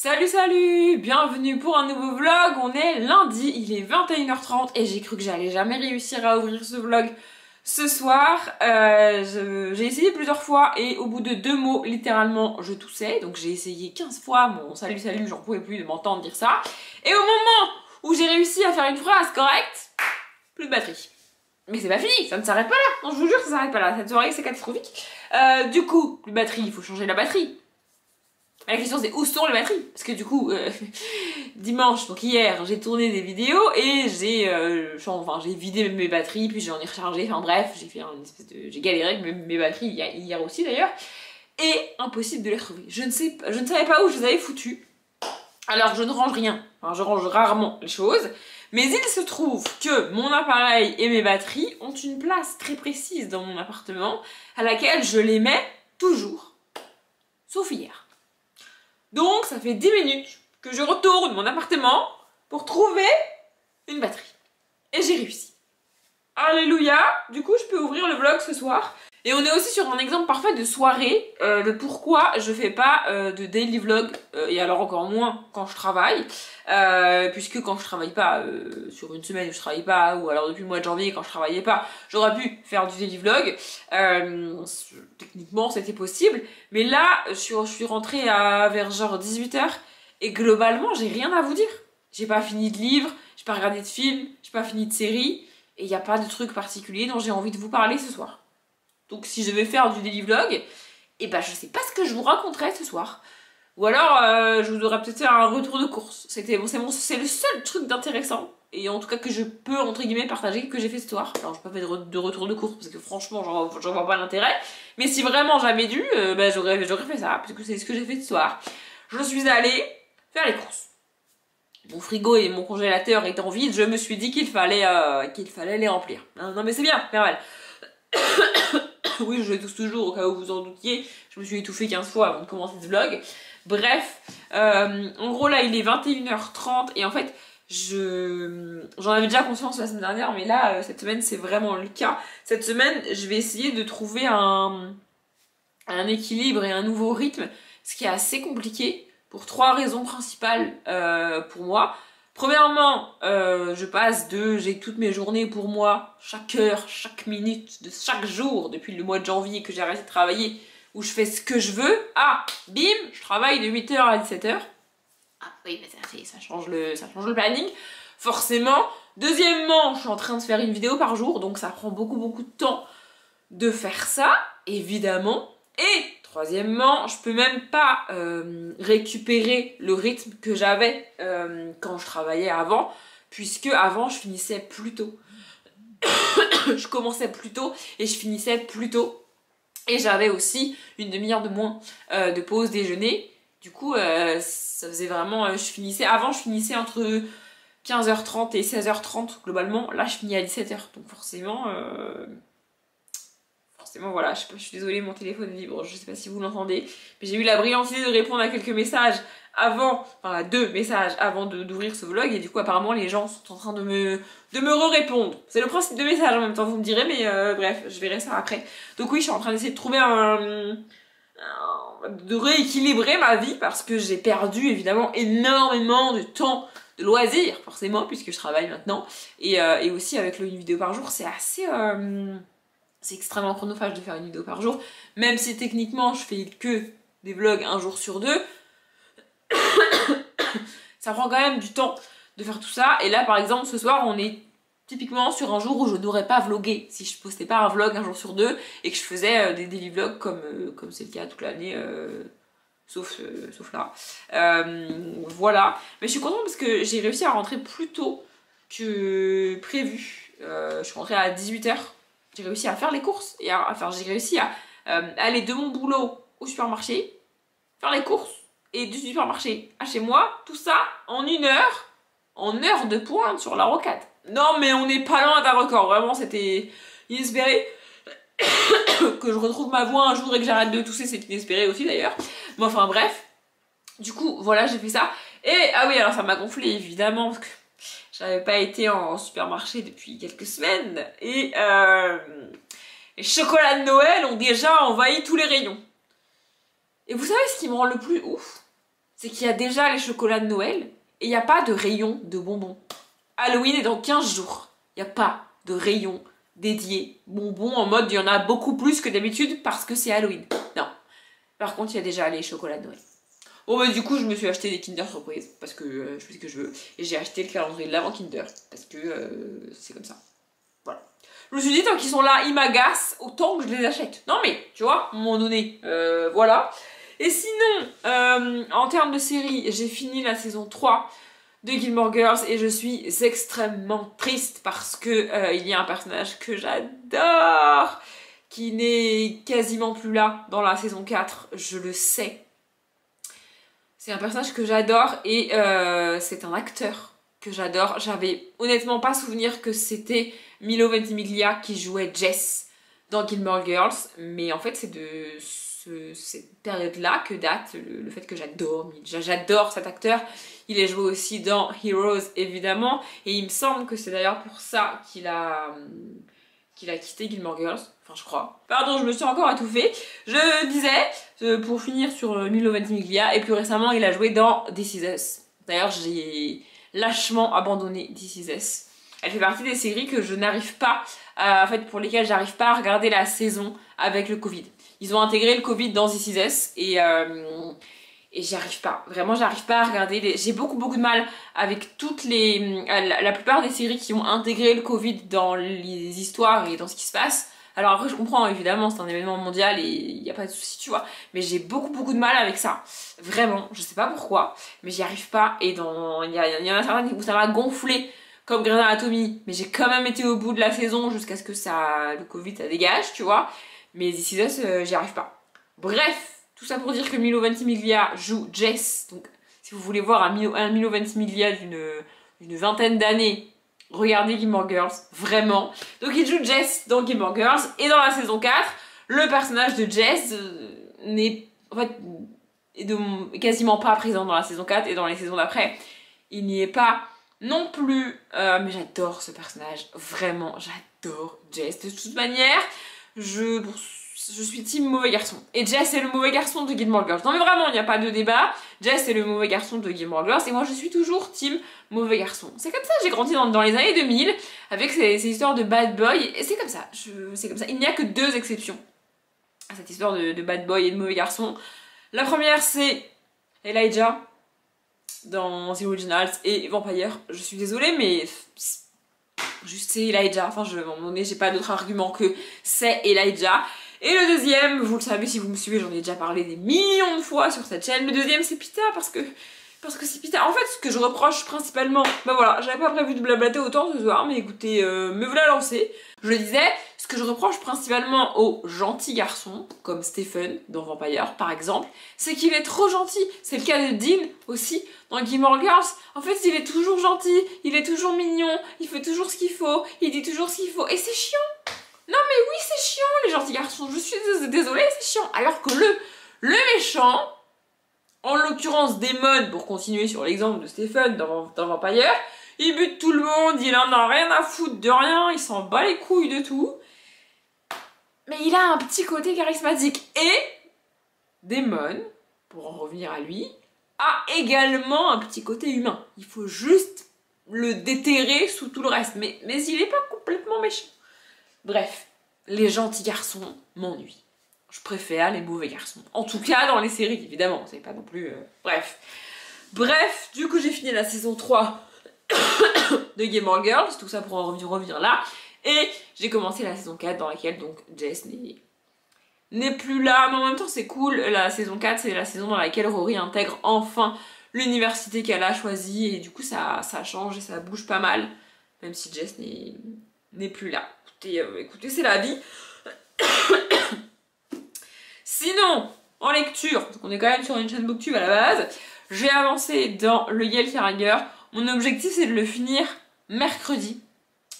Salut salut, bienvenue pour un nouveau vlog. On est lundi, il est 21h30 et j'ai cru que j'allais jamais réussir à ouvrir ce vlog ce soir. J'ai essayé plusieurs fois et au bout de 2 mots, littéralement, je toussais. Donc j'ai essayé 15 fois mon salut salut, j'en pouvais plus de m'entendre dire ça. Et au moment où j'ai réussi à faire une phrase correcte, plus de batterie. Mais c'est pas fini, ça ne s'arrête pas là. Non, je vous jure, ça s'arrête pas là. Cette soirée, c'est catastrophique. Du coup, plus de batterie, il faut changer la batterie. La question c'est où sont les batteries? Parce que du coup, dimanche, donc hier, j'ai tourné des vidéos et j'ai vidé mes batteries, puis j'en ai rechargé, enfin bref, j'ai galéré avec mes batteries hier aussi d'ailleurs. Et impossible de les retrouver. Je ne savais pas où je les avais foutues. Alors je ne range rien, enfin je range rarement les choses. Mais il se trouve que mon appareil et mes batteries ont une place très précise dans mon appartement à laquelle je les mets toujours. Sauf hier. Donc ça fait 10 minutes que je retourne mon appartement pour trouver une batterie. Et j'ai réussi. Alléluia! Du coup je peux ouvrir le vlog ce soir. Et on est aussi sur un exemple parfait de soirée, de pourquoi je fais pas de daily vlog, et alors encore moins quand je travaille, puisque quand je travaille pas, sur une semaine où je travaille pas, ou alors depuis le mois de janvier quand je travaillais pas, j'aurais pu faire du daily vlog, techniquement c'était possible, mais là je suis rentrée vers genre 18h, et globalement j'ai rien à vous dire. J'ai pas fini de livre, j'ai pas regardé de film, j'ai pas fini de série, et il n'y a pas de truc particulier dont j'ai envie de vous parler ce soir. Donc si je vais faire du daily vlog, et ben je sais pas ce que je vous raconterai ce soir. Ou alors je vous aurais peut-être fait un retour de course. C'est le seul truc d'intéressant, et en tout cas que je peux entre guillemets partager, que j'ai fait ce soir. Alors je n'ai pas fait de retour de course parce que franchement j'en vois pas l'intérêt. Mais si vraiment j'avais dû, j'aurais fait ça, parce que c'est ce que j'ai fait ce soir. Je suis allée faire les courses. Mon frigo et mon congélateur étant vides, je me suis dit qu'il fallait les remplir. Non mais c'est bien, Mervel. Oui, je tousse toujours au cas où vous en doutiez. Je me suis étouffée 15 fois avant de commencer ce vlog. Bref, en gros là il est 21h30 et en fait j'en avais déjà conscience la semaine dernière, mais là cette semaine c'est vraiment le cas. Cette semaine je vais essayer de trouver un équilibre et un nouveau rythme, ce qui est assez compliqué pour 3 raisons principales pour moi. Premièrement, j'ai toutes mes journées pour moi, chaque heure, chaque minute de chaque jour depuis le mois de janvier que j'ai arrêté de travailler, où je fais ce que je veux. Ah, bim, je travaille de 8h à 17h. Ah oui, mais ça change le planning, forcément. Deuxièmement, je suis en train de faire une vidéo par jour, donc ça prend beaucoup de temps de faire ça, évidemment. Et troisièmement, je peux même pas récupérer le rythme que j'avais quand je travaillais avant, puisque avant je finissais plus tôt. Je commençais plus tôt et je finissais plus tôt. Et j'avais aussi une demi-heure de moins de pause déjeuner. Du coup, ça faisait vraiment... Avant, je finissais entre 15h30 et 16h30 globalement. Là, je finis à 17h. Donc forcément... voilà, je suis désolée, mon téléphone vibre, je sais pas si vous l'entendez, mais j'ai eu la brillante idée de répondre à quelques messages avant, enfin à 2 messages avant d'ouvrir ce vlog, et du coup apparemment les gens sont en train de me re-répondre. C'est le principe de message en même temps, vous me direz, mais bref, je verrai ça après. Donc oui, je suis en train d'essayer de trouver de rééquilibrer ma vie, parce que j'ai perdu évidemment énormément de temps de loisirs, forcément, puisque je travaille maintenant, et aussi avec une vidéo par jour, c'est assez... c'est extrêmement chronophage de faire une vidéo par jour, même si techniquement je fais que des vlogs un jour sur 2. Ça prend quand même du temps de faire tout ça. Et là par exemple ce soir on est typiquement sur un jour où je n'aurais pas vlogué si je postais pas un vlog un jour sur 2 et que je faisais des daily vlogs comme c'est le cas toute l'année, sauf là. Voilà. Mais je suis contente parce que j'ai réussi à rentrer plus tôt que prévu. Je suis rentrée à 18h. J'ai réussi à faire les courses et j'ai réussi à aller de mon boulot au supermarché, faire les courses, et du supermarché à chez moi, tout ça en 1 heure, en heure de pointe sur la rocade. Non mais on n'est pas loin d'un record, vraiment c'était inespéré. Que je retrouve ma voix un jour et que j'arrête de tousser, c'est inespéré aussi d'ailleurs. Mais enfin bref, du coup voilà, j'ai fait ça. Et ah oui, alors ça m'a gonflé évidemment, parce que j'avais pas été en supermarché depuis quelques semaines, et les chocolats de Noël ont déjà envahi tous les rayons. Et vous savez ce qui me rend le plus ouf? c'est qu'il y a déjà les chocolats de Noël et il n'y a pas de rayon de bonbons. Halloween est dans 15 jours. Il n'y a pas de rayon dédié bonbons en mode il y en a beaucoup plus que d'habitude parce que c'est Halloween. Non. Par contre, il y a déjà les chocolats de Noël. Bon, bah, du coup, je me suis acheté des Kinder Surprise parce que je fais ce que je veux. Et j'ai acheté le calendrier de l'avant Kinder parce que c'est comme ça. Voilà. Je me suis dit, tant qu'ils sont là, ils m'agacent, autant que je les achète. Non, mais, tu vois, à un moment donné, voilà. Et sinon, en termes de série, j'ai fini la saison 3 de Gilmore Girls et je suis extrêmement triste parce que il y a un personnage que j'adore qui n'est quasiment plus là dans la saison 4, je le sais. C'est un personnage que j'adore et c'est un acteur que j'adore. J'avais honnêtement pas souvenir que c'était Milo Ventimiglia qui jouait Jess dans Gilmore Girls, mais en fait c'est de cette période-là que date le fait que j'adore cet acteur. Il est joué aussi dans Heroes évidemment et il me semble que c'est d'ailleurs pour ça qu'il a quitté Gilmore Girls, enfin je crois. Pardon, je me suis encore étouffée. Je disais, pour finir sur Milo Ventimiglia, et plus récemment il a joué dans This Is Us. D'ailleurs j'ai lâchement abandonné This Is Us. Elle fait partie des séries que je n'arrive pas, en fait pour lesquelles j'arrive pas à regarder la saison avec le Covid. Ils ont intégré le Covid dans This Is Us et j'y arrive pas. Vraiment, j'arrive pas à regarder. J'ai beaucoup de mal avec toutes la plupart des séries qui ont intégré le Covid dans les histoires et dans ce qui se passe. Alors après, je comprends, évidemment, c'est un événement mondial et il n'y a pas de souci, tu vois. Mais j'ai beaucoup de mal avec ça. Vraiment, je sais pas pourquoi, mais j'y arrive pas. Et il y en a certaines où ça m'a gonflé, comme Grey's Anatomy. Mais j'ai quand même été au bout de la saison jusqu'à ce que le Covid, ça dégage, tu vois. Mais This Is Us, j'y arrive pas. Bref, tout ça pour dire que Milo Ventimiglia joue Jess. Donc, si vous voulez voir un Milo Ventimiglia d'une vingtaine d'années, regardez Gilmore Girls, vraiment. Donc, il joue Jess dans Gilmore Girls. Et dans la saison 4, le personnage de Jess n'est en fait quasiment pas présent dans la saison 4 et dans les saisons d'après. Il n'y est pas non plus. Mais j'adore ce personnage. Vraiment, j'adore Jess. De toute manière, je suis team mauvais garçon. Et Jess est le mauvais garçon de Gilmore Girls. Non mais vraiment, il n'y a pas de débat. Jess est le mauvais garçon de Gilmore Girls. Et moi, je suis toujours team mauvais garçon. C'est comme ça, j'ai grandi dans les années 2000 avec ces histoires de bad boy. Et c'est comme ça. C'est comme ça. Il n'y a que 2 exceptions à cette histoire de bad boy et de mauvais garçon. La première, c'est Elijah dans The Originals et Vampire. Je suis désolée, mais juste c'est Elijah. Enfin, à un moment donné, j'ai pas d'autre argument que c'est Elijah. Et le deuxième, vous le savez si vous me suivez, j'en ai déjà parlé des millions de fois sur cette chaîne. Le deuxième, c'est Pita parce que c'est Pita. En fait, ce que je reproche principalement, bah voilà, j'avais pas prévu de blablater autant ce soir, mais écoutez, me voilà lancé. Je le disais, ce que je reproche principalement aux gentils garçons, comme Stephen dans Vampire par exemple, c'est qu'il est trop gentil. C'est le cas de Dean aussi dans Gilmore Girls. En fait, il est toujours gentil, il est toujours mignon, il fait toujours ce qu'il faut, il dit toujours ce qu'il faut, et c'est chiant. Non mais oui, c'est chiant les gentils garçons, je suis désolée, c'est chiant. Alors que le méchant, en l'occurrence Damon, pour continuer sur l'exemple de Stephen dans Vampire, il bute tout le monde, il en a rien à foutre de rien, il s'en bat les couilles de tout. Mais il a un petit côté charismatique. Et Damon, pour en revenir à lui, a également un petit côté humain. Il faut juste le déterrer sous tout le reste. Mais il n'est pas complètement méchant. Bref, les gentils garçons m'ennuient. Je préfère les mauvais garçons. En tout cas, dans les séries, évidemment. C'est pas non plus... Bref, du coup, j'ai fini la saison 3 de Gilmore Girls. Tout ça pour en revenir là. Et j'ai commencé la saison 4 dans laquelle, donc, Jess n'est plus là. Mais en même temps, c'est cool. La saison 4, c'est la saison dans laquelle Rory intègre enfin l'université qu'elle a choisie. Et du coup, ça change et ça bouge pas mal. Même si Jess n'est plus là. Écoutez, c'est la vie. Sinon, en lecture, parce qu'on est quand même sur une chaîne Booktube à la base, j'ai avancé dans le Yale Character. Mon objectif, c'est de le finir mercredi.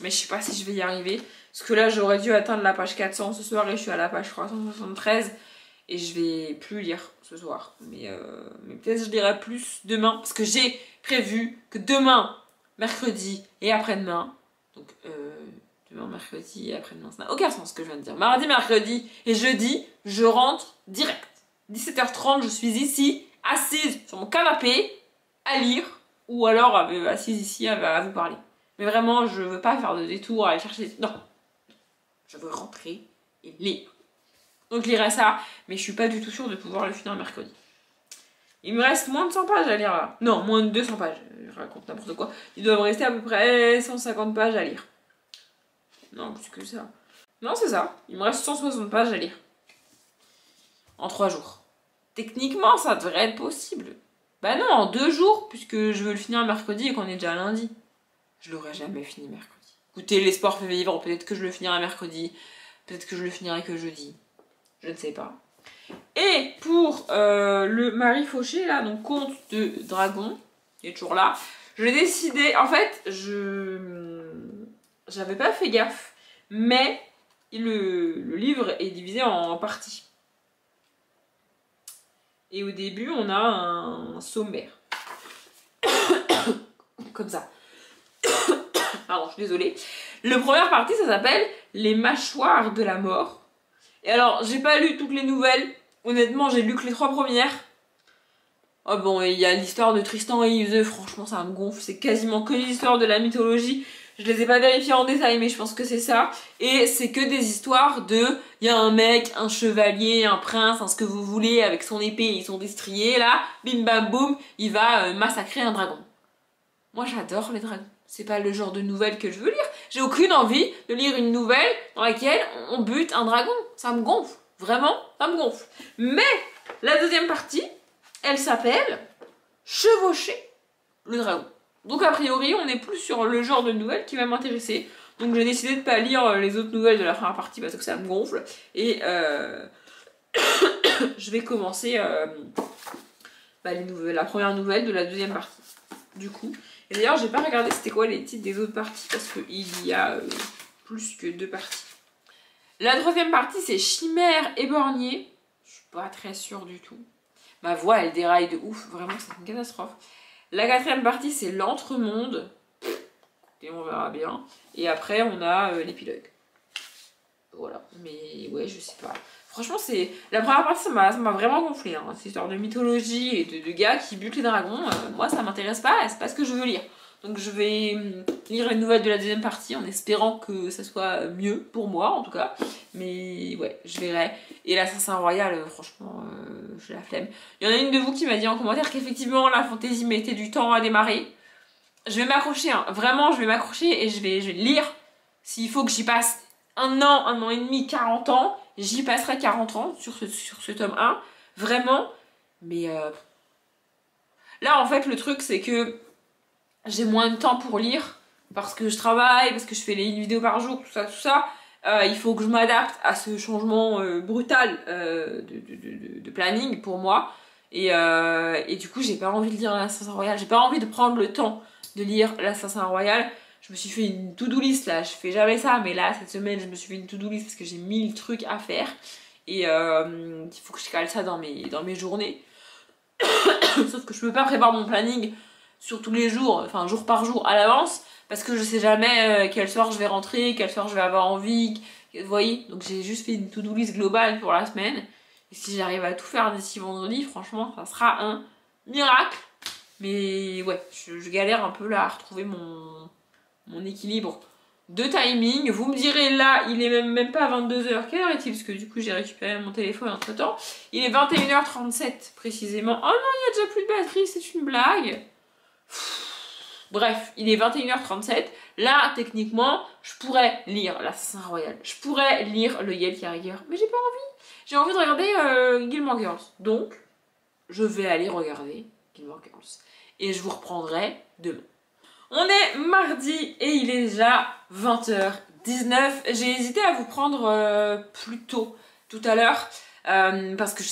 Mais je sais pas si je vais y arriver. Parce que là, j'aurais dû atteindre la page 400 ce soir et je suis à la page 373. Et je vais plus lire ce soir. Mais peut-être je lirai plus demain. Parce que j'ai prévu que demain, mercredi et après-demain, donc demain, mercredi et après-demain, ça n'a aucun sens ce que je viens de dire. Mardi, mercredi et jeudi, je rentre direct. 17h30, je suis ici assise sur mon canapé à lire ou alors assise ici à vous parler. Mais vraiment, je veux pas faire de détour, aller chercher... Non, je veux rentrer et lire. Donc je lirai ça, mais je suis pas du tout sûre de pouvoir le finir mercredi. Il me reste moins de 100 pages à lire là. Non, moins de 200 pages. Je raconte n'importe quoi. Il doit me rester à peu près 150 pages à lire. Non, plus que ça. Non, c'est ça. Il me reste 160 pages à lire. En 3 jours. Techniquement, ça devrait être possible. Bah non, en 2 jours, puisque je veux le finir mercredi et qu'on est déjà lundi. Je l'aurais jamais fini mercredi. Écoutez, l'espoir fait vivre. Peut-être que je le finirai mercredi. Peut-être que je le finirai que jeudi. Je ne sais pas. Et pour le Marie Fauché, là, donc conte de dragon, il est toujours là, j'ai décidé, en fait, j'avais pas fait gaffe, mais le livre est divisé en parties. Et au début, on a un sommaire. Comme ça. Pardon, je suis désolée. La première partie, ça s'appelle « Les mâchoires de la mort ». Et alors, j'ai pas lu toutes les nouvelles. Honnêtement, j'ai lu que les 3 premières. Oh bon, il y a l'histoire de Tristan et Iseult, franchement, ça me gonfle. C'est quasiment que l'histoire de la mythologie. Je les ai pas vérifiées en détail, mais je pense que c'est ça. Et c'est que des histoires de... Il y a un mec, un chevalier, un prince, ce que vous voulez, avec son épée et son destrier, là. Bim bam boum, il va massacrer un dragon. Moi, j'adore les dragons. C'est pas le genre de nouvelle que je veux lire. J'ai aucune envie de lire une nouvelle dans laquelle on bute un dragon. Ça me gonfle. Vraiment, ça me gonfle. Mais la deuxième partie, elle s'appelle Chevaucher le dragon. Donc a priori, on est plus sur le genre de nouvelle qui va m'intéresser. Donc j'ai décidé de pas lire les autres nouvelles de la première partie parce que ça me gonfle. Et je vais commencer la première nouvelle de la deuxième partie. Du coup. Et d'ailleurs, j'ai pas regardé c'était quoi les titres des autres parties parce qu'il y a plus que 2 parties. La troisième partie, c'est Chimère éborgnée. Je suis pas très sûre du tout. Ma voix, elle déraille de ouf. Vraiment, c'est une catastrophe. La quatrième partie, c'est l'entremonde. Et on verra bien. Et après, on a l'épilogue. Voilà. Mais ouais, je sais pas. Franchement, c'est... La première partie, ça m'a vraiment gonflé. Hein. Cette histoire de mythologie et de gars qui butent les dragons. Moi, ça m'intéresse pas. C'est pas ce que je veux lire. Donc je vais lire les nouvelles de la deuxième partie en espérant que ça soit mieux pour moi en tout cas. Mais ouais, je verrai. Et l'Assassin Royal, franchement, j'ai la flemme. Il y en a une de vous qui m'a dit en commentaire qu'effectivement la fantaisie mettait du temps à démarrer. Je vais m'accrocher, hein. Vraiment je vais m'accrocher et je vais lire. S'il faut que j'y passe 1 an et demi, 40 ans, j'y passerai 40 ans sur ce tome 1. Vraiment. Mais là en fait le truc c'est que j'ai moins de temps pour lire parce que je travaille, parce que je fais les vidéos par jour, tout ça. Il faut que je m'adapte à ce changement brutal de planning pour moi. Et du coup, j'ai pas envie de lire l'Assassin Royal. J'ai pas envie de prendre le temps de lire l'Assassin Royal. Je me suis fait une to-do list là. Je fais jamais ça, mais là, cette semaine, je me suis fait une to-do list parce que j'ai 1000 trucs à faire. Et il faut que je cale ça dans mes journées. Sauf que je peux pas prévoir mon planning sur tous les jours, enfin jour par jour à l'avance, parce que je sais jamais quel soir je vais rentrer, quel soir je vais avoir envie, vous voyez. Donc j'ai juste fait une to-do list globale pour la semaine, et si j'arrive à tout faire d'ici vendredi, franchement, ça sera un miracle. Mais ouais, je galère un peu là à retrouver mon équilibre de timing. Vous me direz là, il est même pas 22h, quelle heure est-il? Parce que du coup j'ai récupéré mon téléphone entre temps. Il est 21h37 précisément. Oh non, il y a déjà plus de batterie, c'est une blague. Bref, il est 21h37. Là, techniquement, je pourrais lire l'Assassin Royal. Je pourrais lire le Yale Carrier. Mais j'ai pas envie. J'ai envie de regarder Gilmore Girls. Donc, je vais aller regarder Gilmore Girls. Et je vous reprendrai demain. On est mardi et il est déjà 20h19. J'ai hésité à vous prendre plus tôt tout à l'heure. Parce que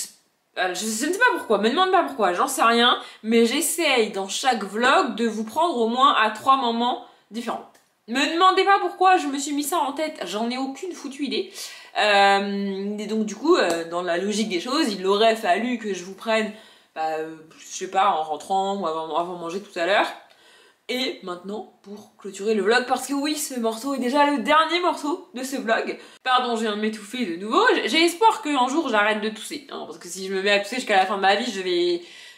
je ne sais pas pourquoi, me demande pas pourquoi, j'en sais rien, mais j'essaye dans chaque vlog de vous prendre au moins à 3 moments différents. Me demandez pas pourquoi je me suis mis ça en tête, j'en ai aucune foutue idée. Et donc du coup, dans la logique des choses, il aurait fallu que je vous prenne, je sais pas, en rentrant ou avant manger tout à l'heure. Et maintenant, pour clôturer le vlog, parce que oui, ce morceau est déjà le dernier morceau de ce vlog. Pardon, je viens de m'étouffer de nouveau. J'ai espoir qu'un jour j'arrête de tousser, hein, parce que si je me mets à tousser jusqu'à la fin de ma vie,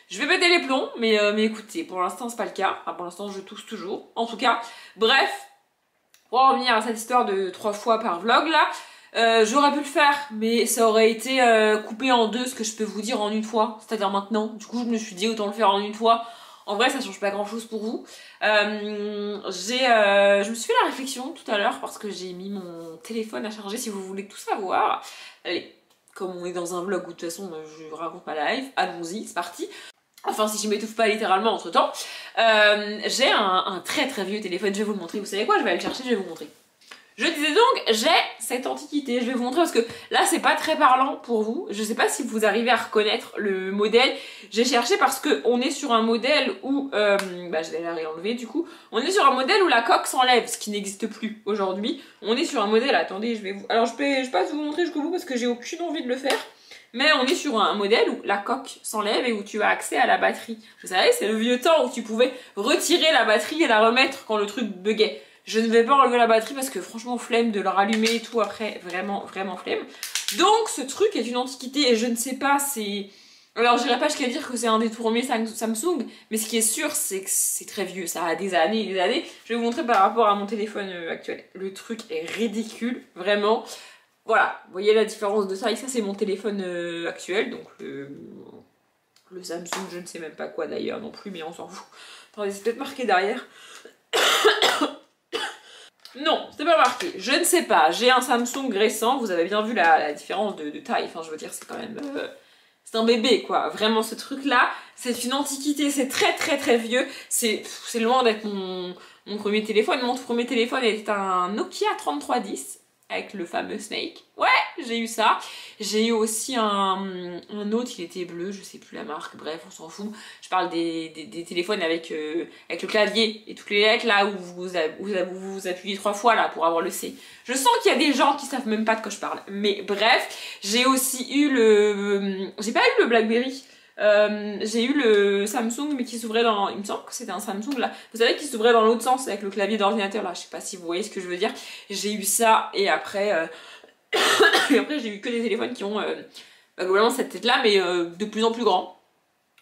je Je vais péter les plombs, mais écoutez, pour l'instant c'est pas le cas. Enfin, pour l'instant je tousse toujours. En tout cas, bref, pour en revenir à cette histoire de 3 fois par vlog là, j'aurais pu le faire, mais ça aurait été coupé en 2, ce que je peux vous dire en une fois, c'est-à-dire maintenant. Du coup, je me suis dit autant le faire en une fois. En vrai, ça change pas grand-chose pour vous. Je me suis fait la réflexion tout à l'heure parce que j'ai mis mon téléphone à charger, si vous voulez tout savoir. Allez, comme on est dans un vlog où de toute façon je raconte ma life, allons-y, c'est parti. Enfin, si je m'étouffe pas littéralement entre temps. J'ai un très très vieux téléphone, je vais vous le montrer. Vous savez quoi? Je vais aller le chercher, je vais vous montrer. Je disais donc, j'ai cette antiquité, je vais vous montrer parce que là c'est pas très parlant pour vous, je sais pas si vous arrivez à reconnaître le modèle, j'ai cherché parce que on est sur un modèle où, je vais la réenlever du coup, on est sur un modèle où la coque s'enlève, ce qui n'existe plus aujourd'hui, on est sur un modèle, attendez, alors je vais pas vous montrer jusqu'au bout parce que j'ai aucune envie de le faire, mais on est sur un modèle où la coque s'enlève et où tu as accès à la batterie. Vous savez, c'est le vieux temps où tu pouvais retirer la batterie et la remettre quand le truc buguait. Je ne vais pas enlever la batterie parce que franchement flemme de la rallumer et tout après, vraiment flemme. Donc ce truc est une antiquité et je ne sais pas, c'est... Alors j'irai pas jusqu'à dire que c'est un des tout premiers Samsung, mais ce qui est sûr c'est que c'est très vieux, ça a des années et des années. Je vais vous montrer par rapport à mon téléphone actuel. Le truc est ridicule, vraiment. Voilà, vous voyez la différence de taille, ça c'est mon téléphone actuel, donc le Samsung, je ne sais même pas quoi d'ailleurs non plus, mais on s'en fout. Attendez, c'est peut-être marqué derrière. Non, c'était pas marqué, je ne sais pas, j'ai un Samsung récent, vous avez bien vu la différence de taille, enfin je veux dire c'est quand même... c'est un bébé quoi, vraiment ce truc là, c'est une antiquité, c'est très vieux, c'est loin d'être mon premier téléphone, mon tout premier téléphone était un Nokia 3310 avec le fameux Snake, ouais j'ai eu ça, j'ai eu aussi un autre, il était bleu, je sais plus la marque, bref on s'en fout, je parle des téléphones avec le clavier et toutes les lettres là où vous appuyez 3 fois là pour avoir le C. Je sens qu'il y a des gens qui savent même pas de quoi je parle, mais bref, j'ai aussi eu j'ai pas eu le Blackberry. J'ai eu le Samsung mais qui s'ouvrait dans... Il me semble que c'était un Samsung là. Vous savez qui s'ouvrait dans l'autre sens avec le clavier d'ordinateur là. Je sais pas si vous voyez ce que je veux dire. J'ai eu ça et après... et après j'ai eu que des téléphones qui ont globalement cette tête là mais de plus en plus grand.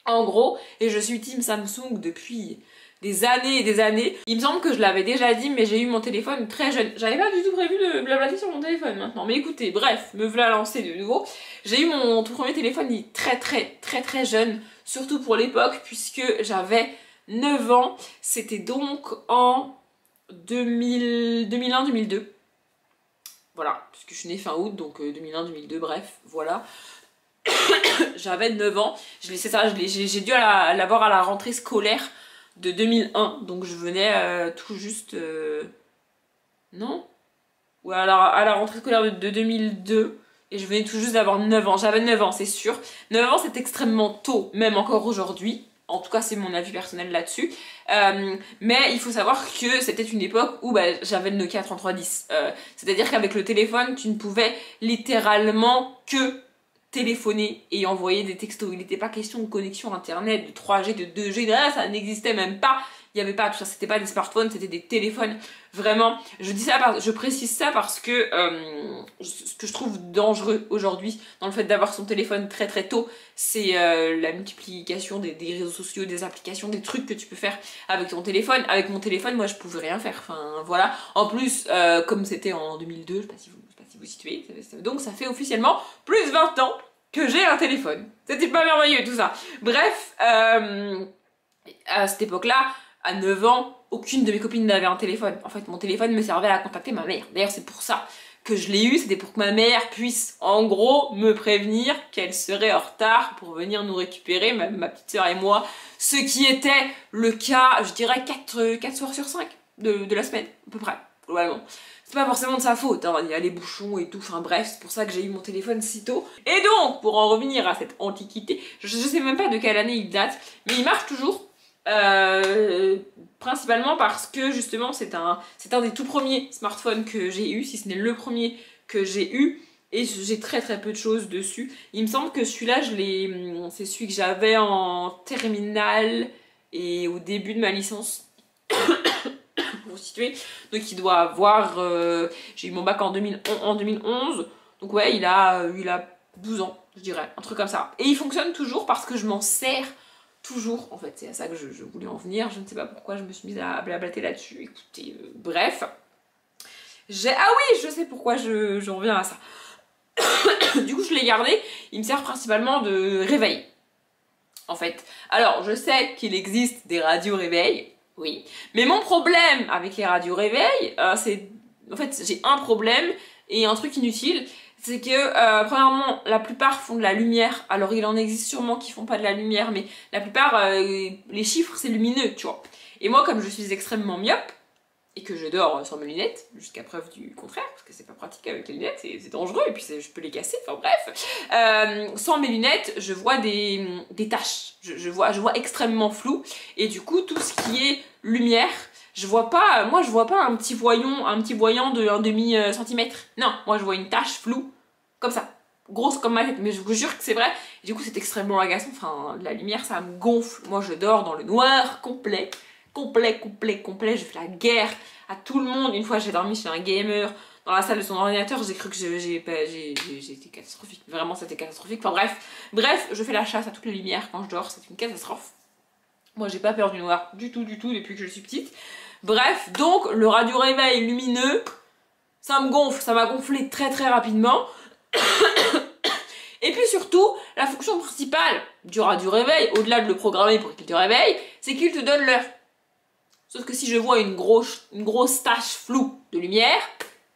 En gros. Et je suis team Samsung depuis... des années et des années. Il me semble que je l'avais déjà dit, mais j'ai eu mon téléphone très jeune. J'avais pas du tout prévu de blablater sur mon téléphone maintenant. Mais écoutez, bref, me voilà lancé de nouveau. J'ai eu mon tout premier téléphone il est très jeune, surtout pour l'époque, puisque j'avais 9 ans. C'était donc en 2001-2002. Voilà, puisque je suis née fin août, donc 2001-2002, bref, voilà. J'avais 9 ans. J'ai dû l'avoir à la rentrée scolaire de 2001, donc je venais tout juste... non? Ou alors à la rentrée scolaire de 2002, et je venais tout juste d'avoir 9 ans. J'avais 9 ans, c'est sûr. 9 ans, c'est extrêmement tôt, même encore aujourd'hui. En tout cas, c'est mon avis personnel là-dessus. Mais il faut savoir que c'était une époque où j'avais le Nokia 3310. C'est-à-dire qu'avec le téléphone, tu ne pouvais littéralement que téléphoner et envoyer des textos. Il n'était pas question de connexion internet, de 3G, de 2G, ça n'existait même pas. Il n'y avait pas tout ça, c'était pas des smartphones, c'était des téléphones. Vraiment, je précise ça parce que ce que je trouve dangereux aujourd'hui dans le fait d'avoir son téléphone très tôt, c'est la multiplication des réseaux sociaux, des applications, des trucs que tu peux faire avec ton téléphone. Avec mon téléphone, moi je pouvais rien faire. Enfin voilà. En plus, comme c'était en 2002, je sais pas si vous situez, donc ça fait officiellement plus de 20 ans que j'ai un téléphone. C'était pas merveilleux tout ça. Bref, à cette époque-là, à 9 ans, aucune de mes copines n'avait un téléphone. En fait, mon téléphone me servait à contacter ma mère. D'ailleurs, c'est pour ça que je l'ai eu, c'était pour que ma mère puisse, en gros, me prévenir qu'elle serait en retard pour venir nous récupérer, ma petite sœur et moi. Ce qui était le cas, je dirais, 4 soirs sur 5 de la semaine, à peu près, globalement. C'est pas forcément de sa faute, hein. Il y a les bouchons et tout, enfin bref, c'est pour ça que j'ai eu mon téléphone si tôt. Et donc, pour en revenir à cette antiquité, je sais même pas de quelle année il date, mais il marche toujours. Principalement parce que justement c'est un des tout premiers smartphones que j'ai eu, si ce n'est le premier que j'ai eu, et j'ai très peu de choses dessus. Il me semble que celui-là, c'est celui que j'avais en terminale et au début de ma licence. Pour vous situer, donc il doit avoir, j'ai eu mon bac en 2011, donc ouais il a 12 ans je dirais, un truc comme ça, et il fonctionne toujours parce que je m'en sers Toujours, en fait, c'est à ça que je voulais en venir. Je ne sais pas pourquoi je me suis mise à blablater là-dessus. Écoutez, bref. Ah oui, je sais pourquoi je reviens à ça. Du coup, je l'ai gardé. Il me sert principalement de réveil. En fait. Alors, je sais qu'il existe des radios réveil. Oui. Mais mon problème avec les radios réveil, c'est... En fait, j'ai un problème et un truc inutile. C'est que, premièrement, la plupart font de la lumière. Alors, il en existe sûrement qui font pas de la lumière, mais la plupart, les chiffres, c'est lumineux, tu vois. Et moi, comme je suis extrêmement myope, et que je dors sans mes lunettes, jusqu'à preuve du contraire, parce que c'est pas pratique avec les lunettes, c'est dangereux, et puis je peux les casser, enfin bref. Sans mes lunettes, je vois des taches. Je vois extrêmement flou, et du coup, tout ce qui est lumière, je vois pas, moi je vois pas un petit voyant de 1/2 centimètre. Non, moi je vois une tache floue, comme ça, grosse comme ma tête, mais je vous jure que c'est vrai. Et du coup c'est extrêmement agaçant, enfin la lumière ça me gonfle. Moi je dors dans le noir complet, je fais la guerre à tout le monde. Une fois j'ai dormi chez un gamer, dans la salle de son ordinateur, j'ai cru que j'ai été catastrophique, vraiment c'était catastrophique. Enfin bref, je fais la chasse à toutes les lumières quand je dors, c'est une catastrophe. Moi j'ai pas peur du noir du tout depuis que je suis petite. Bref, donc le radio réveil lumineux, ça me gonfle, ça m'a gonflé très rapidement. Et puis surtout, la fonction principale du radio réveil, au-delà de le programmer pour qu'il te réveille, c'est qu'il te donne l'heure. Sauf que si je vois une grosse tache floue de lumière,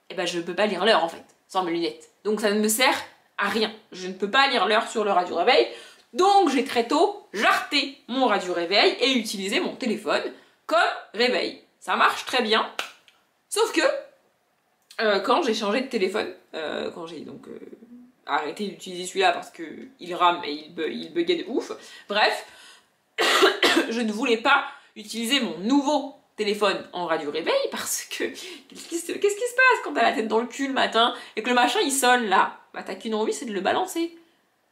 eh ben je ne peux pas lire l'heure en fait, sans mes lunettes. Donc ça ne me sert à rien. Je ne peux pas lire l'heure sur le radio réveil. Donc j'ai très tôt jarté mon radio réveil et utilisé mon téléphone comme réveil. Ça marche très bien, sauf que quand j'ai changé de téléphone, quand j'ai donc arrêté d'utiliser celui-là parce qu'il rame et il buguait de ouf, bref, je ne voulais pas utiliser mon nouveau téléphone en radio réveil parce que qu'est-ce qui se passe quand t'as la tête dans le cul le matin et que le machin il sonne là? Bah t'as qu'une envie, c'est de le balancer.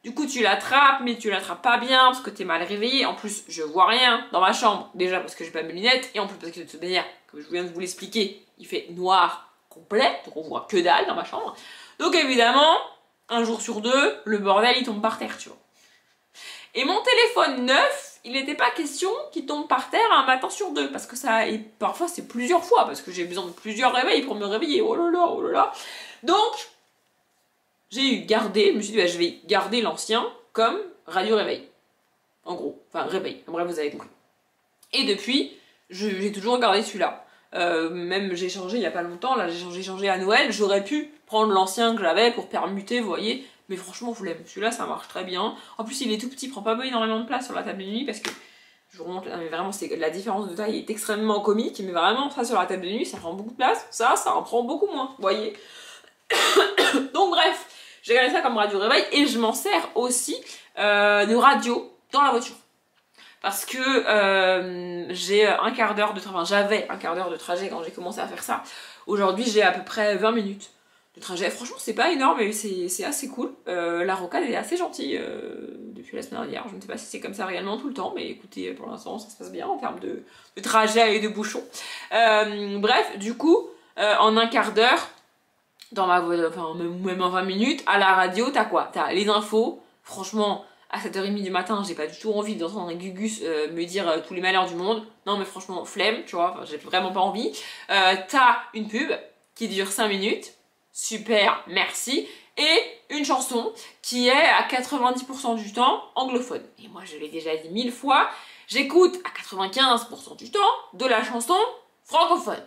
Du coup, tu l'attrapes, mais tu l'attrapes pas bien parce que t'es mal réveillé. En plus, je vois rien dans ma chambre. Déjà parce que j'ai pas mes lunettes, et en plus parce que de toute manière, comme je viens de vous l'expliquer, il fait noir complet, donc on voit que dalle dans ma chambre. Donc évidemment, un jour sur deux, le bordel il tombe par terre, tu vois. Et mon téléphone neuf, il n'était pas question qu'il tombe par terre un matin sur deux, parce que ça, et parfois c'est plusieurs fois, parce que j'ai besoin de plusieurs réveils pour me réveiller. Oh là là. Donc, je me suis dit, bah, je vais garder l'ancien comme radio réveil. En gros, enfin réveil, bref, vous avez compris. Et depuis, j'ai toujours gardé celui-là. Même j'ai changé il y a pas longtemps, là j'ai changé à Noël, j'aurais pu prendre l'ancien que j'avais pour permuter, vous voyez, mais franchement, flemme. Celui-là, ça marche très bien. En plus, il est tout petit, il prend pas énormément de place sur la table de nuit parce que je vous remonte, mais vraiment, la différence de taille est extrêmement comique, mais vraiment, ça sur la table de nuit, ça prend beaucoup de place. Ça en prend beaucoup moins, vous voyez. Donc bref. J'ai gardé ça comme radio réveil et je m'en sers aussi de radio dans la voiture. Parce que j'ai un quart d'heure de trajet, enfin j'avais un quart d'heure de trajet quand j'ai commencé à faire ça. Aujourd'hui j'ai à peu près 20 minutes de trajet. Franchement c'est pas énorme mais c'est assez cool. La rocade est assez gentille depuis la semaine dernière. Je ne sais pas si c'est comme ça réellement tout le temps, mais écoutez pour l'instant ça se passe bien en termes de trajet et de bouchons. Bref, du coup, en un quart d'heure, dans ma voix, enfin même en 20 minutes, à la radio, t'as quoi? T'as les infos, franchement, à 7h30 du matin, j'ai pas du tout envie d'entendre un Gugus me dire tous les malheurs du monde. Non mais franchement, flemme, tu vois, j'ai vraiment pas envie. T'as une pub qui dure 5 minutes, super, merci, et une chanson qui est à 90% du temps anglophone. Et moi je l'ai déjà dit 1000 fois, j'écoute à 95% du temps de la chanson francophone.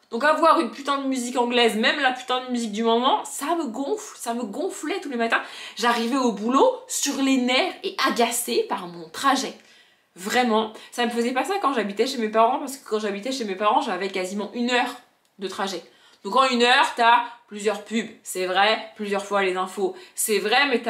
Donc avoir une putain de musique anglaise, même la putain de musique du moment, ça me gonfle, ça me gonflait tous les matins. J'arrivais au boulot sur les nerfs et agacée par mon trajet. Vraiment, ça me faisait pas ça quand j'habitais chez mes parents, parce que quand j'habitais chez mes parents, j'avais quasiment 1 heure de trajet. Donc en 1 heure, t'as plusieurs pubs, c'est vrai, plusieurs fois les infos, c'est vrai, mais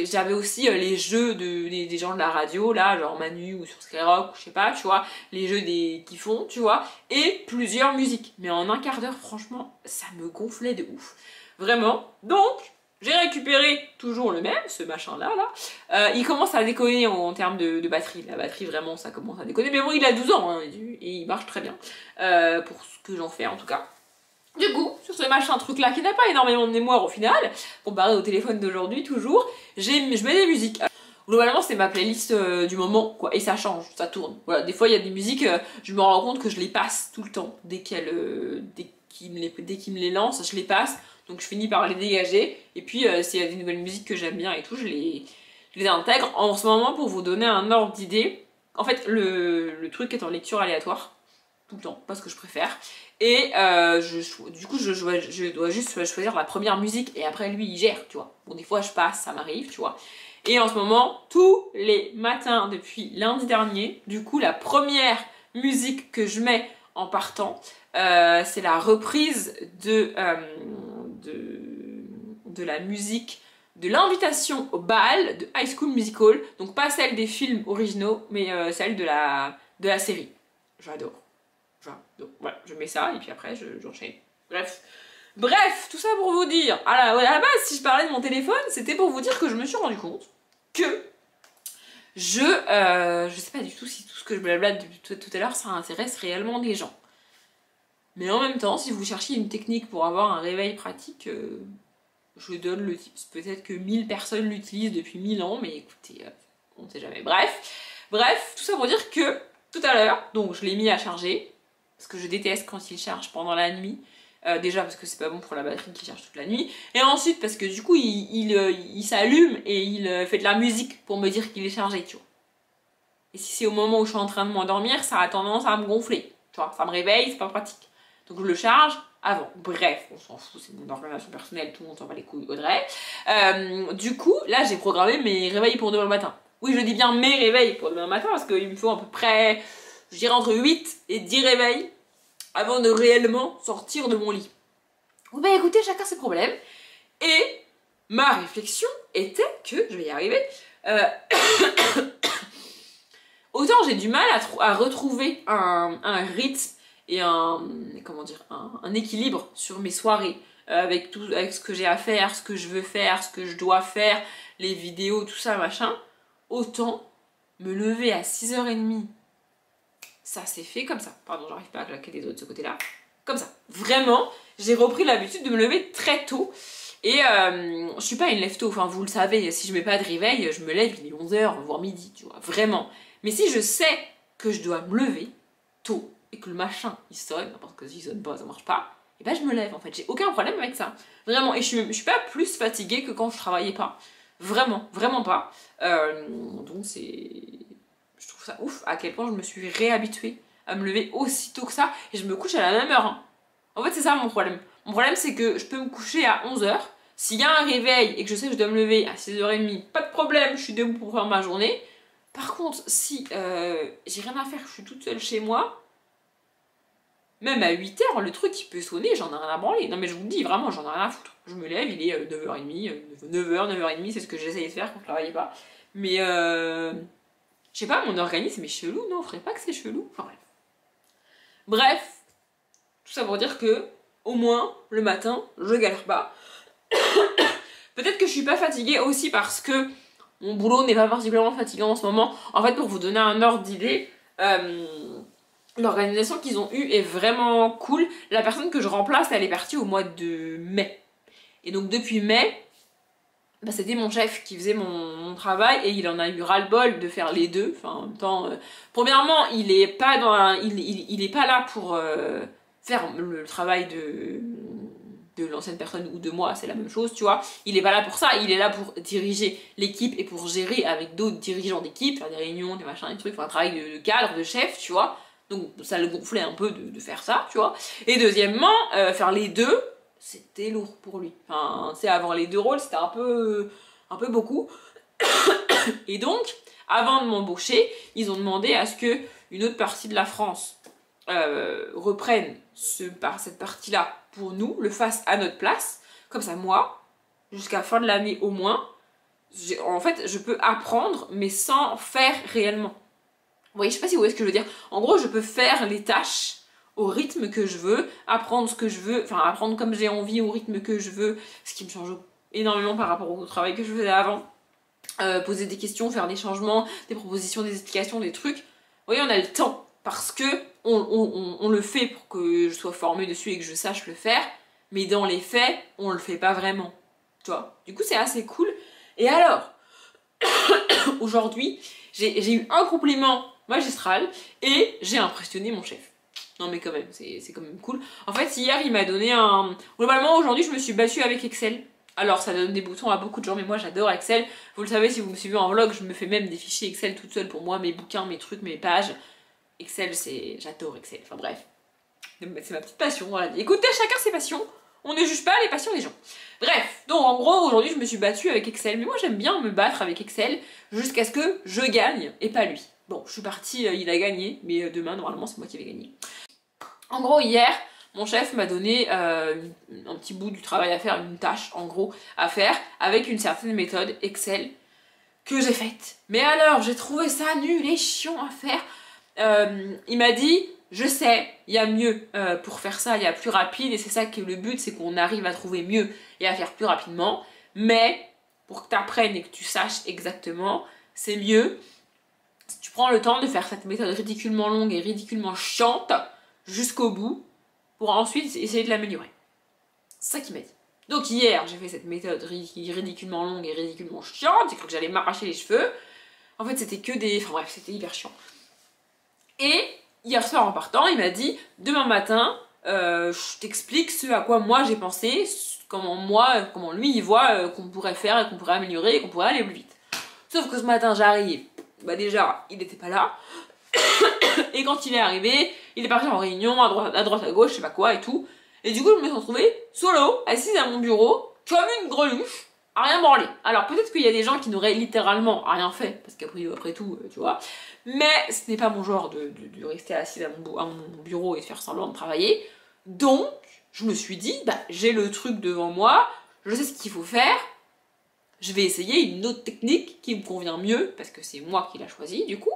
j'avais aussi les jeux des gens de la radio, là, genre Manu ou sur Skyrock, ou je sais pas, tu vois, les jeux qui font, tu vois, et plusieurs musiques. Mais en un quart d'heure, franchement, ça me gonflait de ouf. Vraiment. Donc, j'ai récupéré toujours le même, ce machin-là, là. Il commence à déconner en termes de batterie. La batterie, vraiment, ça commence à déconner. Mais bon, il a 12 ans, hein, et il marche très bien. Pour ce que j'en fais, en tout cas. Du coup, sur ce machin truc là qui n'a pas énormément de mémoire au final, comparé au téléphone d'aujourd'hui toujours, je mets des musiques. Globalement, c'est ma playlist du moment, quoi, et ça change, ça tourne. Voilà, des fois, il y a des musiques, je me rends compte que je les passe tout le temps. Dès qu'ils me les lancent, je les passe, donc je finis par les dégager. Et puis, s'il y a des nouvelles musiques que j'aime bien et tout, je les intègre. En ce moment, pour vous donner un ordre d'idée, en fait, le truc est en lecture aléatoire, tout le temps, parce que je préfère. Et du coup, je dois juste choisir la première musique, et après, lui, il gère, tu vois. Bon, des fois, je passe, ça m'arrive, tu vois. Et en ce moment, tous les matins depuis lundi dernier, du coup, la première musique que je mets en partant, c'est la reprise de la musique de l'invitation au bal de High School Musical. Donc pas celle des films originaux, mais celle de la série. J'adore. Voilà, je mets ça et puis après, j'enchaîne. Bref, tout ça pour vous dire. À la base, si je parlais de mon téléphone, c'était pour vous dire que je me suis rendu compte que je sais pas du tout si tout ce que je blablate depuis tout à l'heure, ça intéresse réellement des gens. Mais en même temps, si vous cherchez une technique pour avoir un réveil pratique, je donne le tips. Peut-être que 1000 personnes l'utilisent depuis 1000 ans, mais écoutez, on ne sait jamais. Bref, tout ça pour dire que tout à l'heure, donc je l'ai mis à charger, parce que je déteste quand il charge pendant la nuit. Déjà parce que c'est pas bon pour la batterie qui charge toute la nuit, et ensuite parce que du coup il s'allume et il fait de la musique pour me dire qu'il est chargé, tu vois. Et si c'est au moment où je suis en train de m'endormir, ça a tendance à me gonfler, tu vois, ça me réveille, c'est pas pratique. Donc je le charge avant. Bref, on s'en fout, c'est mon organisation personnelle, tout le monde s'en va les couilles, Audrey. Du coup, là j'ai programmé mes réveils pour demain matin. Oui, je dis bien mes réveils pour demain matin parce qu'il me faut à peu près, je dirais entre 8 et 10 réveils avant de réellement sortir de mon lit. Bon bah écoutez, chacun ses problèmes. Et ma réflexion était que, je vais y arriver, autant j'ai du mal à retrouver un rythme et un équilibre sur mes soirées, avec ce que j'ai à faire, ce que je veux faire, ce que je dois faire, les vidéos, tout ça, machin, autant me lever à 6h30. Ça s'est fait comme ça. Pardon, j'arrive pas à claquer des autres de ce côté-là. Comme ça. Vraiment, j'ai repris l'habitude de me lever très tôt. Et je suis pas une lève-tôt. Enfin, vous le savez, si je mets pas de réveil, je me lève, il est 11h, voire midi, tu vois. Vraiment. Mais si je sais que je dois me lever tôt et que le machin, il sonne, parce que s'il sonne pas, ça marche pas, et ben je me lève, en fait. J'ai aucun problème avec ça. Vraiment. Et je suis pas plus fatiguée que quand je travaillais pas. Vraiment. Vraiment pas. Donc c'est... Je trouve ça ouf à quel point je me suis réhabituée à me lever aussi tôt que ça et je me couche à la même heure. Hein. En fait, c'est ça mon problème. Mon problème, c'est que je peux me coucher à 11h. S'il y a un réveil et que je sais que je dois me lever à 6h30, pas de problème, je suis debout pour faire ma journée. Par contre, si j'ai rien à faire, je suis toute seule chez moi, même à 8h, le truc qui peut sonner, j'en ai rien à branler. Non mais je vous le dis, vraiment, j'en ai rien à foutre. Je me lève, il est 9h30, 9h, 9h30, c'est ce que j'essayais de faire quand je travaillais pas. Mais je sais pas, mon organisme est chelou, non, on ferait pas que c'est chelou. Enfin bref, tout ça pour dire que, au moins, le matin, je galère pas. Peut-être que je suis pas fatiguée aussi parce que mon boulot n'est pas particulièrement fatigant en ce moment. En fait, pour vous donner un ordre d'idée, l'organisation qu'ils ont eue est vraiment cool. La personne que je remplace, elle est partie au mois de mai. Et donc depuis mai, bah, c'était mon chef qui faisait mon travail et il en a eu ras-le-bol de faire les deux. Enfin, en même temps, premièrement, il est pas là pour faire le travail de l'ancienne personne ou de moi, c'est la même chose, tu vois. Il est pas là pour ça, il est là pour diriger l'équipe et pour gérer avec d'autres dirigeants d'équipe, faire des réunions, des machins, des trucs, faire un travail de cadre, de chef, tu vois. Donc ça le gonflait un peu de faire ça, tu vois. Et deuxièmement, faire les deux, c'était lourd pour lui. Enfin, tu sais, avoir les deux rôles, c'était un peu beaucoup. Et donc, avant de m'embaucher, ils ont demandé à ce que une autre partie de la France reprenne cette partie-là pour nous, le fasse à notre place. Comme ça, moi, jusqu'à la fin de l'année au moins, en fait, je peux apprendre, mais sans faire réellement. Vous voyez, je sais pas si vous voyez ce que je veux dire. En gros, je peux faire les tâches au rythme que je veux, apprendre ce que je veux, enfin apprendre comme j'ai envie au rythme que je veux, ce qui me change énormément par rapport au travail que je faisais avant. Poser des questions, faire des changements, des propositions, des explications, des trucs. Vous voyez, on a le temps parce que on le fait pour que je sois formée dessus et que je sache le faire, mais dans les faits, on le fait pas vraiment. Tu vois. Du coup, c'est assez cool. Et alors, Aujourd'hui, j'ai eu un compliment magistral et j'ai impressionné mon chef. Non mais quand même, c'est quand même cool. En fait, hier, il m'a donné un... Globalement, aujourd'hui, je me suis battue avec Excel. Alors, ça donne des boutons à beaucoup de gens, mais moi, j'adore Excel. Vous le savez, si vous me suivez en vlog, je me fais même des fichiers Excel toute seule pour moi, mes bouquins, mes trucs, mes pages. Excel, c'est... J'adore Excel. Enfin bref. C'est ma petite passion, voilà. Écoutez, chacun ses passions. On ne juge pas les passions des gens. Bref, donc en gros, aujourd'hui, je me suis battue avec Excel. Mais moi, j'aime bien me battre avec Excel jusqu'à ce que je gagne et pas lui. Bon, je suis partie, il a gagné, mais demain, normalement, c'est moi qui vais gagner. En gros, hier, mon chef m'a donné un petit bout du travail à faire, une tâche, en gros, à faire, avec une certaine méthode Excel que j'ai faite. Mais alors, j'ai trouvé ça nul et chiant à faire. Il m'a dit... Je sais, il y a mieux pour faire ça, il y a plus rapide et c'est ça que le but, c'est qu'on arrive à trouver mieux et à faire plus rapidement. Mais pour que tu apprennes et que tu saches exactement, c'est mieux si tu prends le temps de faire cette méthode ridiculement longue et ridiculement chiante jusqu'au bout pour ensuite essayer de l'améliorer. C'est ça qu'il m'a dit. Donc hier, j'ai fait cette méthode ridiculement longue et ridiculement chiante, j'ai cru que j'allais m'arracher les cheveux. En fait, c'était que des... Enfin bref, c'était hyper chiant. Et... hier soir en partant, il m'a dit demain matin, je t'explique ce à quoi moi j'ai pensé, comment lui il voit qu'on pourrait faire et qu'on pourrait améliorer et qu'on pourrait aller plus vite. Sauf que ce matin j'arrive, bah déjà il n'était pas là, et quand il est arrivé, il est parti en réunion à droite à gauche, je sais pas quoi et tout, et du coup je me suis retrouvée solo, assise à mon bureau, comme une greluche, à rien branler. Alors peut-être qu'il y a des gens qui n'auraient littéralement rien fait, parce qu'après tout, tu vois, mais ce n'est pas mon genre de rester assise à mon bureau et de faire semblant de travailler. Donc, je me suis dit, bah, j'ai le truc devant moi, je sais ce qu'il faut faire, je vais essayer une autre technique qui me convient mieux, parce que c'est moi qui l'a choisi du coup,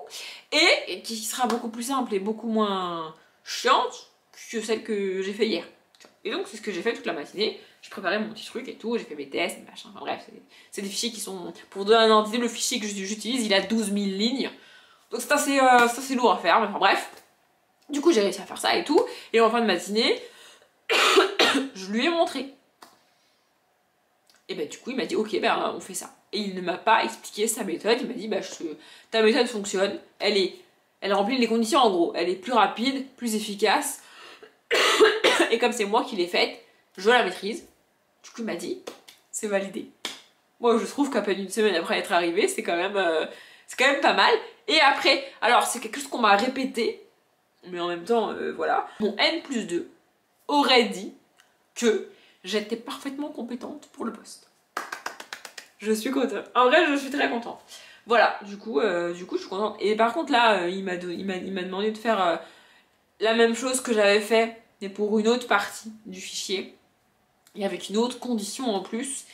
et qui sera beaucoup plus simple et beaucoup moins chiante que celle que j'ai fait hier. Et donc, c'est ce que j'ai fait toute la matinée. Je préparais mon petit truc et tout, j'ai fait mes tests, machin, enfin bref, c'est des fichiers qui sont... Pour donner un ordre d'idée, le fichier que j'utilise, il a 12 000 lignes. Donc c'est assez lourd à faire, mais enfin bref. Du coup j'ai réussi à faire ça et tout. Et en fin de matinée, je lui ai montré. Et bah du coup il m'a dit ok ben on fait ça. Et il ne m'a pas expliqué sa méthode, il m'a dit bah ta méthode fonctionne, elle remplit les conditions en gros. Elle est plus rapide, plus efficace. Et comme c'est moi qui l'ai faite, je la maîtrise. Du coup il m'a dit c'est validé. Moi je trouve qu'à peine une semaine après être arrivé, c'est quand même pas mal. Et après, alors c'est quelque chose qu'on m'a répété, mais en même temps, voilà. Mon N+2 aurait dit que j'étais parfaitement compétente pour le poste. Je suis contente. En vrai, je suis très contente. Voilà, du coup, je suis contente. Et par contre, là, il m'a demandé de faire la même chose que j'avais fait, mais pour une autre partie du fichier. Et avec une autre condition en plus.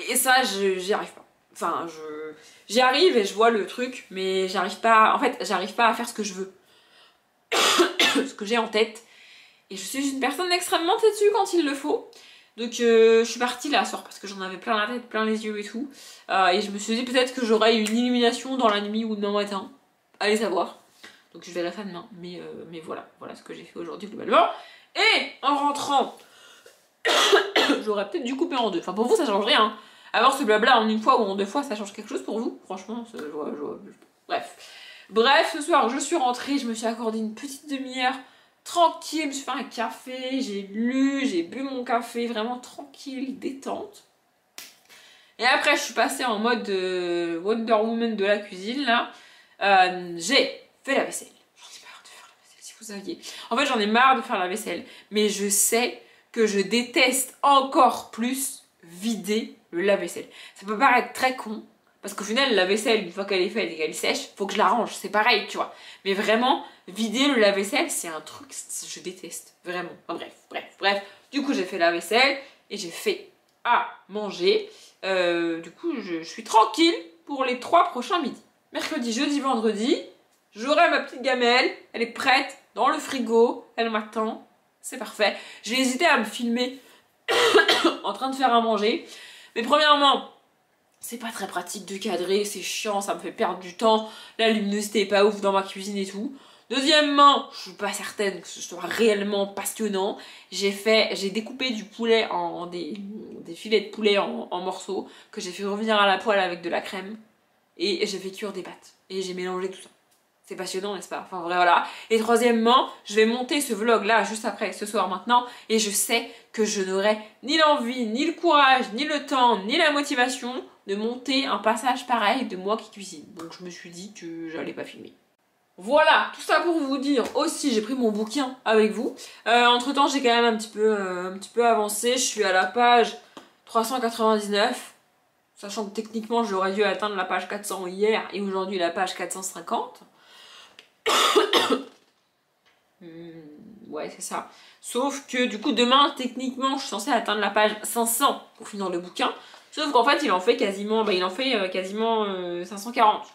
Et ça, j'y arrive pas. Enfin, j'y arrive et je vois le truc, mais j'arrive pas... En fait, j'arrive pas à faire ce que je veux. Ce que j'ai en tête. Et je suis une personne extrêmement têtue quand il le faut. Donc je suis partie là ce soir parce que j'en avais plein la tête, plein les yeux et tout. Et je me suis dit peut-être que j'aurais une illumination dans la nuit ou demain matin. Allez savoir. Donc je verrai ça demain. Mais voilà ce que j'ai fait aujourd'hui globalement. Et en rentrant, j'aurais peut-être dû couper en deux. Enfin pour vous ça change rien. Avoir ce blabla en une fois ou en deux fois, ça change quelque chose pour vous? Franchement, Bref, ce soir, je suis rentrée, je me suis accordé une petite demi-heure tranquille, je me suis fait un café, j'ai lu, j'ai bu mon café, vraiment tranquille, détente. Et après, je suis passée en mode Wonder Woman de la cuisine, là. J'ai fait la vaisselle. J'en ai marre de faire la vaisselle, si vous saviez. En fait, j'en ai marre de faire la vaisselle. Mais je sais que je déteste encore plus vider le lave-vaisselle. Ça peut paraître très con, parce qu'au final, la vaisselle, une fois qu'elle est faite et qu'elle sèche, faut que je la range, c'est pareil, tu vois. Mais vraiment, vider le lave-vaisselle, c'est un truc, je déteste, vraiment. Enfin, bref. Du coup, j'ai fait la vaisselle et j'ai fait à manger. Du coup, je suis tranquille pour les 3 prochains midis. Mercredi, jeudi, vendredi, j'aurai ma petite gamelle, elle est prête, dans le frigo, elle m'attend, c'est parfait. J'ai hésité à me filmer en train de faire à manger. Mais premièrement, c'est pas très pratique de cadrer, c'est chiant, ça me fait perdre du temps, la luminosité est pas ouf dans ma cuisine et tout. Deuxièmement, je suis pas certaine que ce soit réellement passionnant. J'ai découpé du poulet en des filets de poulet en morceaux que j'ai fait revenir à la poêle avec de la crème. et j'ai fait cuire des pâtes. Et j'ai mélangé tout ça. C'est passionnant, n'est-ce pas? Enfin, voilà. Et troisièmement, je vais monter ce vlog là, juste après, ce soir maintenant, et je sais que je n'aurai ni l'envie, ni le courage, ni le temps, ni la motivation de monter un passage pareil de moi qui cuisine. Donc je me suis dit que j'allais pas filmer. Voilà, tout ça pour vous dire aussi, j'ai pris mon bouquin avec vous. Entre temps, j'ai quand même un petit peu avancé. Je suis à la page 399, sachant que techniquement, j'aurais dû atteindre la page 400 hier et aujourd'hui la page 450. Ouais, c'est ça. Sauf que du coup, demain, techniquement, je suis censée atteindre la page 500 pour finir le bouquin. Sauf qu'en fait, il en fait quasiment 540.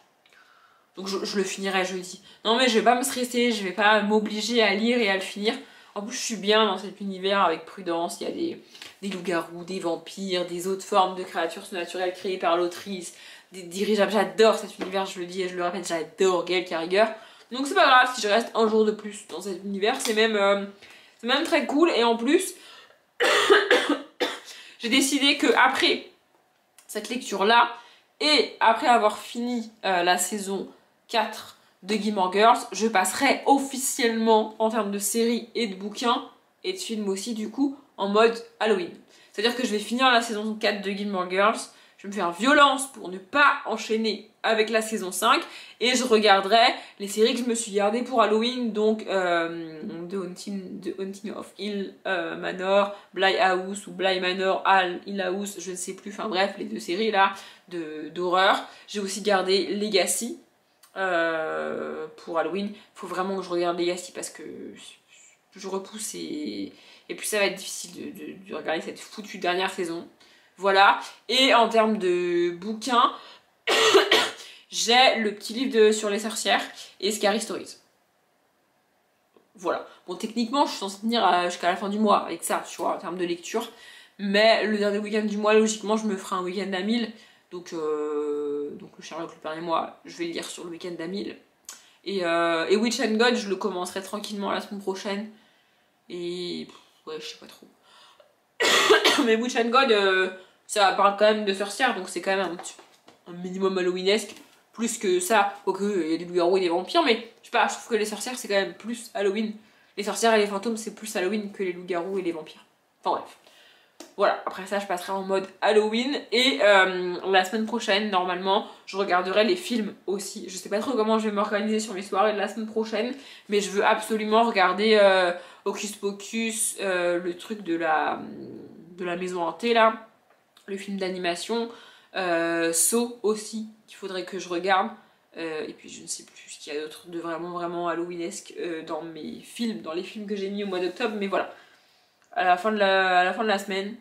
Donc je le finirai jeudi. Non mais je vais pas me stresser, je vais pas m'obliger à lire et à le finir. En plus je suis bien dans cet univers avec Prudence, il y a des loups-garous, des vampires, des autres formes de créatures surnaturelles créées par l'autrice, des dirigeables. J'adore cet univers, je le dis et je le répète, j'adore Gail Carriger. Donc c'est pas grave si je reste un jour de plus dans cet univers, c'est même très cool. Et en plus, j'ai décidé que après cette lecture là, et après avoir fini la saison 4 de Gilmore Girls, je passerai officiellement en termes de séries et de bouquins et de films aussi du coup en mode Halloween. C'est-à-dire que je vais finir la saison 4 de Gilmore Girls, je vais me faire violence pour ne pas enchaîner avec la saison 5 et je regarderai les séries que je me suis gardées pour Halloween, donc The Haunting of Hill Manor, Bly House ou Bly Manor, Hill House, je ne sais plus, enfin bref, les deux séries là d'horreur. J'ai aussi gardé Legacy pour Halloween. Il faut vraiment que je regarde Legacy parce que je repousse et puis ça va être difficile de regarder cette foutue dernière saison. Voilà. Et en termes de bouquins, j'ai le petit livre sur les sorcières et Scary Stories. Voilà. Bon, techniquement, je suis censée tenir jusqu'à la fin du mois avec ça, tu vois, en termes de lecture. Mais le dernier week-end du mois, logiquement, je me ferai un week-end à 1000. Donc le Sherlock, le dernier mois, je vais le lire sur le week-end à 1000. Et Witch and God, je le commencerai tranquillement la semaine prochaine. Et ouais, je sais pas trop. Mais Witch and God, ça parle quand même de sorcières, donc c'est quand même un minimum halloweenesque. Plus que ça, quoique il y a des loups-garous et des vampires, mais je sais pas, je trouve que les sorcières c'est quand même plus Halloween. Les sorcières et les fantômes c'est plus Halloween que les loups-garous et les vampires. Enfin bref. Voilà, après ça je passerai en mode Halloween et la semaine prochaine normalement je regarderai les films aussi. Je sais pas trop comment je vais m'organiser sur mes soirées de la semaine prochaine, mais je veux absolument regarder Hocus Pocus, le truc de la maison hantée là, le film d'animation, Saw aussi qu'il faudrait que je regarde, et puis je ne sais plus ce qu'il y a d'autre de vraiment halloweenesque dans les films que j'ai mis au mois d'octobre, mais voilà. À la fin de la semaine,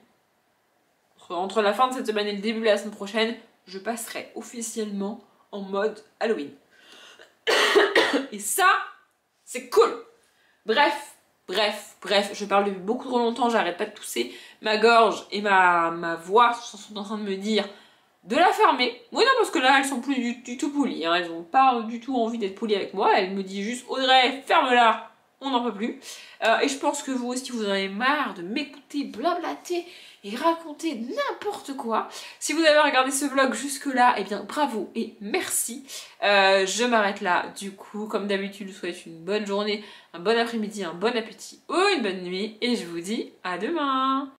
entre la fin de cette semaine et le début de la semaine prochaine, je passerai officiellement en mode Halloween. Et ça, c'est cool. Bref, je parle depuis beaucoup trop longtemps, j'arrête pas de tousser. Ma gorge et ma voix sont en train de me dire de la fermer. Oui, non, parce que là, elles sont plus du tout polies, hein. Elles ont pas du tout envie d'être polies avec moi. Elles me disent juste, Audrey, ferme-la. On n'en peut plus. Et je pense que vous aussi, vous en avez marre de m'écouter blablater et raconter n'importe quoi. Si vous avez regardé ce vlog jusque-là, eh bien bravo et merci. Je m'arrête là. Du coup, comme d'habitude, je vous souhaite une bonne journée, un bon après-midi, un bon appétit ou une bonne nuit. Et je vous dis à demain.